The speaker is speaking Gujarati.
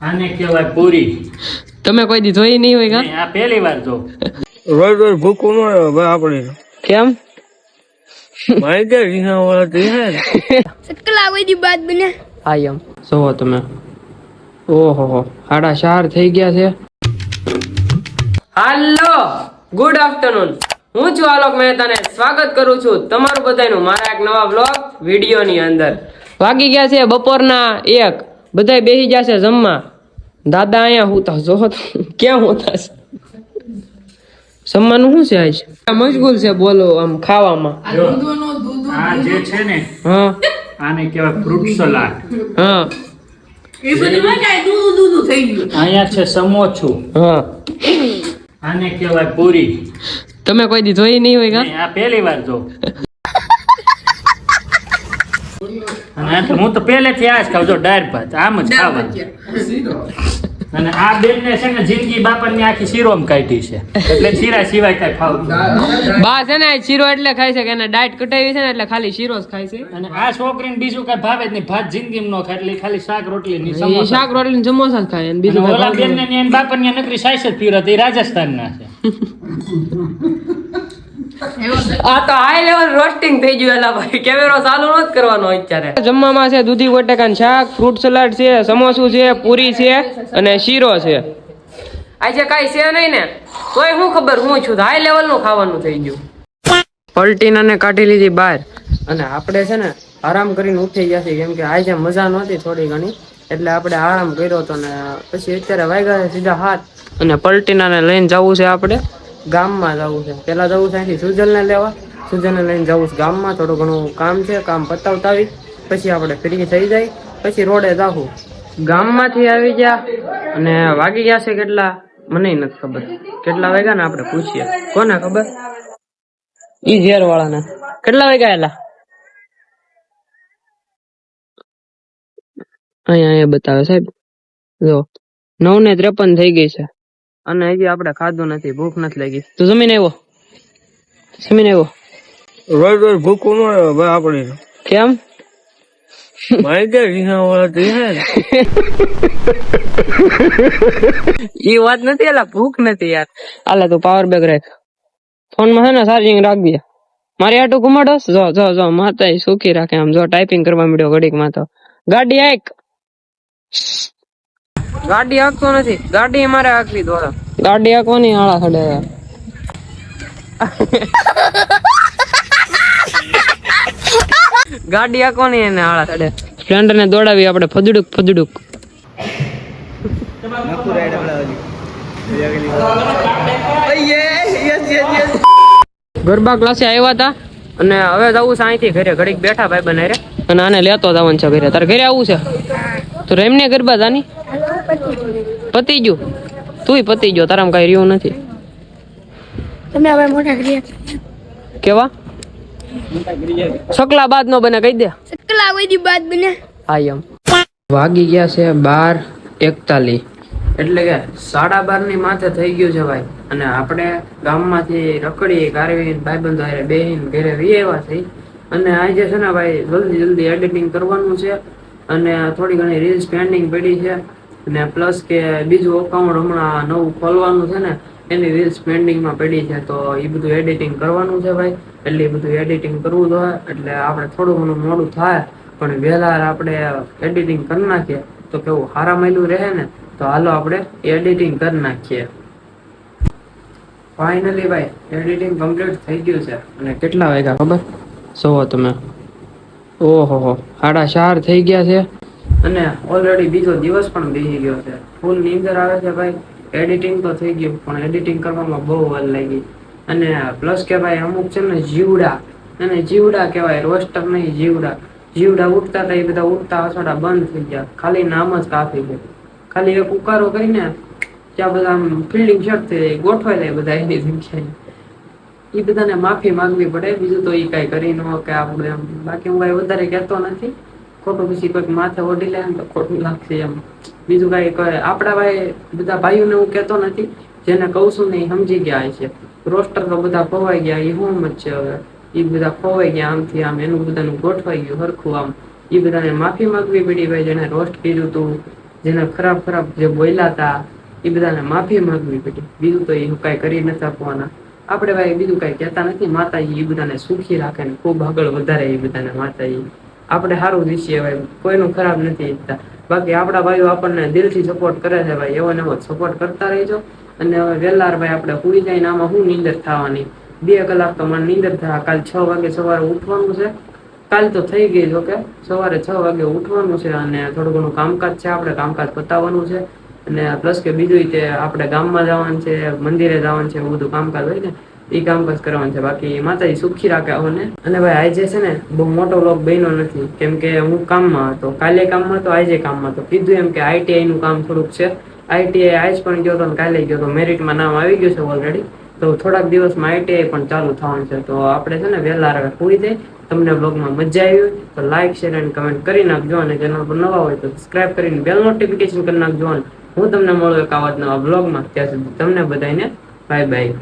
આને કહેવાય પૂરી. તમે કોઈ દી જોઈ નહીં હોય કા? આ પહેલી વાર જો. રોજ રોજ ભૂખું ન હોય ભાઈ આપણે. કેમ? મારી કે રીના વાળા તો હે સકલા કોઈ દી બાત બને. હા એમ જોવો તમે. ઓહો 4:30 થઈ ગયા છે. હાલો ગુડ આફ્ટરનૂન. હું છું આલોક મહેતા ને સ્વાગત કરું છું તમારું બધાનું મારા એક નવા બ્લોગ વિડીયો ની અંદર. વાગી ગયા છે બપોરના 1. બધાય બેસી ગયા છે જમવા. દાદા અહીંયા હુતા જો ક્યાં હુતા છે? જમવાનું શું છે આજ? મશગુલ છે બોલો આમ ખાવામાં. આ જે છે ને હા આને કહેવાય ફ્રૂટ સલાડ. હા અહીંયા છે સમોસું. હા આને કહેવાય પૂરી. તમે કોઈ દી જોઈ નહીં હોય કા? આ પહેલી વાર જો. અને હું તો પહેલેથી આ જ ખાવ જો દાળ ભાત આમ જ ખાવાનું. અને આ બેન ને છે ને જિંદગી બાપાની આખી શીરોમ કાઢી છે એટલે શીરા સિવાય કઈ ખાવું. બા છે ને શીરો એટલે ખાય છે કે એને ડાયટ કટાવી છે ને એટલે ખાલી શીરો જ ખાય છે. અને આ છોકરીને બીજું કઈ ભાવે જ નહીં. ભાત જિંદગીમાં નો ખાય એટલે ખાલી શાક રોટલી ની એ સમોસા. શાક રોટલી ને સમોસા જ ખાય અને બીજું અને કઈ ઓલા ભાવે બેન નહીં. ને એન બાપાની નકરી સાઈસ જ પીવરાતી એ રાજસ્થાનના છે. આ તો હાઈ લેવલ રોસ્ટિંગ થઈ ગયું એલા ભાઈ. કેમેરો ચાલુ નત કરવાનો અત્યારે. જમવામાં છે દૂધી બટાકાનું શાક, ફ્રૂટ સલાડ છે, સમોસું છે, પૂરી છે અને શીરો છે. આજે કાઈ છે નહીં ને તોય હું ખબર હું છું હાઈ લેવલ નું ખાવાનું થઈ ગયું. પલટીનાને કાઢી લીધી બહાર અને આપણે છે ને આરામ કરીને ઉઠી ગયા છીએ કેમ કે આજે મજા નહોતી થોડી ઘણી એટલે આપણે આરામ કર્યો હતો ને પછી અત્યારે વાગ્યા છે સીધા 7 અને પલટીનાને લઈને જવું છે આપણે ગામમાં જવું છે. પેલા જવું છે અહીંથી સુજલને લેવા. સુજલને લઈને જવું છે ગામમાં. થોડું ઘણું કામ છે કામ પતાવતા આવી પછી આપણે ફ્રી થઈ જાય પછી રોડે જાવું. ગામમાંથી આવી ગયા અને વાગી ગયા છે કેટલા મને નથી ખબર. કેટલા વાગ્યા ને આપણે પૂછીએ. કોને ખબર? ઈ ઝેર વાળાને. કેટલા વાગ્યા એલા? અહીંયા બતાવે સાહેબ જો 9:53 થઈ ગઈ છે અને હજી આપણે ખાધું નથી. ભૂખ નથી લાગી. તું જમીને આવ્યો? જમીને આવ્યો? રોજ રોજ ભૂખું ન હોય ભાઈ આપણે. કેમ? મારી કે રીના વાળા તો હે ઈ વાત નથી એલા ભૂખ નથી યાર. આલે તું પાવર બેગ રાખ. ફોન માં છે ને ચાર્જિંગ રાખજે. મારી આટું ઘુમાડોસ જો જો જો માતા સુખી રાખે આમ જો ટાઈપિંગ કરવા મળ્યો ઘડીક માં તો. ગાડી હાક. ગાડી હાકતો નથી. ગાડી મારે હાકવી દો. ગાડી હાકવાની આળા ખડે. ગાડી હાકવાની એને આળા ખડે. સ્પ્લેન્ડર ને દોડાવી આપણે ફદડુક ફદડુક. ગરબા ક્લાસે આવ્યા હતા અને હવે જવું છે અહીંથી ઘરે. ઘડીક બેઠા ભાઈ બને રે અને આને લેતો જવાનું છે ઘરે. તારે ઘરે આવવું છે તો રેમને ગરબા જાની પતી ગયું. તુંય પતી ગયો. તારામાં કઈ રહ્યું નથી. તમે હવે મોટા કરી કેવા સકલા બાદ નો બને કહી દે. સકલા કોઈ દી બાત બને. હા એમ વાગી ગયા છે 12:41 એટલે કે 12:30 ની માથે થઈ ગયું છે ભાઈ. અને આપણે ગામમાંથી રખડી કારવી ભાઈબંધો હારે બેહીને ઘરે વિયેવા થઈ અને આજે છે ને ભાઈ જલ્દી એડિટિંગ કરવાનું છે અને થોડી ઘણી રીલ્સ પેન્ડિંગ પડી છે અને પ્લસ કે બીજું અકાઉન્ટ હમણાં નવું ખોલવાનું છે ને એની રીલ્સ પેન્ડિંગમાં પડી છે તો એ બધું એડિટિંગ કરવાનું છે ભાઈ. એટલે એ બધું એડિટિંગ કરવું જોઈએ એટલે આપણે થોડું ઘણું મોડું થાય પણ વહેલા આપણે એડિટિંગ કરી નાખીએ તો કેવું હારા મહિલું રહે ને. તો હાલો આપણે એડિટિંગ કરી નાખીએ. ફાઇનલી ભાઈ એડિટિંગ કમ્પ્લીટ થઈ ગયું છે અને કેટલા વાગ્યા ખબર? જોવો તમે. ઓહો 4:30 થઈ ગયા છે અને ઓલરેડી બીજો દિવસ પણ બેસી ગયો છે. ફૂલ નીંદર આવે છે ભાઈ. એડિટિંગ તો થઈ ગયું પણ એડિટિંગ કરવામાં બહુ વાર લાગી અને પ્લસ કે ભાઈ અમુક છે ને જીવડા અને જીવડા કહેવાય રોસ્ટર નહીં જીવડા. જીવડા ઉઠતા હતા એ બધા ઉઠતા હસોડા બંધ થઈ ગયા. ખાલી નામ જ કાફી છે. ખાલી એક ઉકારો કરીને ત્યાં બધા આમ ફિલ્ડિંગ શોટ થઈ ગોઠવાઈ જાય બધા એની જગ્યાએ. એ બધાને માફી માંગવી પડે. બીજું તો એ કઈ કરી ન કે આપણે એમ. બાકી હું કઈ વધારે કહેતો નથી. ખોટું પછી કોઈક માથે ઓઢી લે તો ખોટું લાગશે એમ. બીજું કઈ આપણા ભાઈ બધા ભાઈઓને હું કહેતો નથી. જેને કહું છું ને એ સમજી ગયા છે. રોસ્ટર તો બધા ખોવાઈ ગયા એ હું જ છે હવે. એ બધા ખોવાઈ ગયા આમથી આમ એનું બધાનું ગોઠવાઈ ગયું હરખું આમ. એ બધાને માફી માંગવી પડી ભાઈ જેને રોસ્ટ કર્યું હતું જેને ખરાબ ખરાબ જે બોલ્યા હતા એ બધાને માફી માંગવી પડી. બીજું તો એ કાંઈ કરી નથી આપવાના. આપણે ભાઈ બીજું કાંઈ કહેતા નથી. માતાજી એ બધાને સુખી રાખે ને ખૂબ આગળ વધારે એ બધાને માતાજી. આપણે સારું ઈચ્છીએ ભાઈ, કોઈનું ખરાબ નથી ઈચ્છતા. બાકી આપણા ભાઈઓ આપણને દિલથી સપોર્ટ કરે છે ભાઈ, એવો ને એવો સપોર્ટ કરતા રહેજો. અને હવે વહેલા ભાઈ આપણે સુઈ જઈને આમાં શું નીંદર થવાની, 2 કલાક તો મને નીંદર થાય. કાલ 6 વાગે સવારે ઉઠવાનું છે. કાલ તો થઈ ગઈ જો કે સવારે 6 વાગે ઉઠવાનું છે અને થોડું ઘણું કામકાજ છે, આપણે કામકાજ પતાવવાનું છે. અને પ્લસ કે બીજું તે આપણે ગામમાં જવાનું છે, મંદિરે જવાનું છે, એવું બધું કામકાજ હોય ને એ કામકાજ કરવાનું છે. બાકી માતાજી સુખી રાખે આપણને. અને ભાઈ આજે છે ને બહુ મોટો વ્લોગ બન્યો નથી, કેમ કે હું કામમાં હતો. કાલે કામમાં હતો, આજે કામમાં હતો. કીધું એમ કે ITI નું કામ થોડુંક છે. ITI આજ પણ ગયો હતો ને કાલે ગયો હતો. મેરિટમાં નામ આવી ગયું છે ઓલરેડી. તો થોડાક દિવસમાં ITI પણ ચાલુ થવાનું છે. તો આપણે છે ને વહેલા સુઈ જાય. તમને બ્લોગમાં મજા આવી હોય તો લાઈક શેર અને કમેન્ટ કરી નાખજો. અને ચેનલ પર નવા હોય તો સબસ્ક્રાઇબ કરીને બેલ નોટિફિકેશન કરી નાખજો. અને હું તમને મળું એક આવા જ નવા બ્લોગમાં. ત્યાં સુધી તમને બધાને બાય બાય.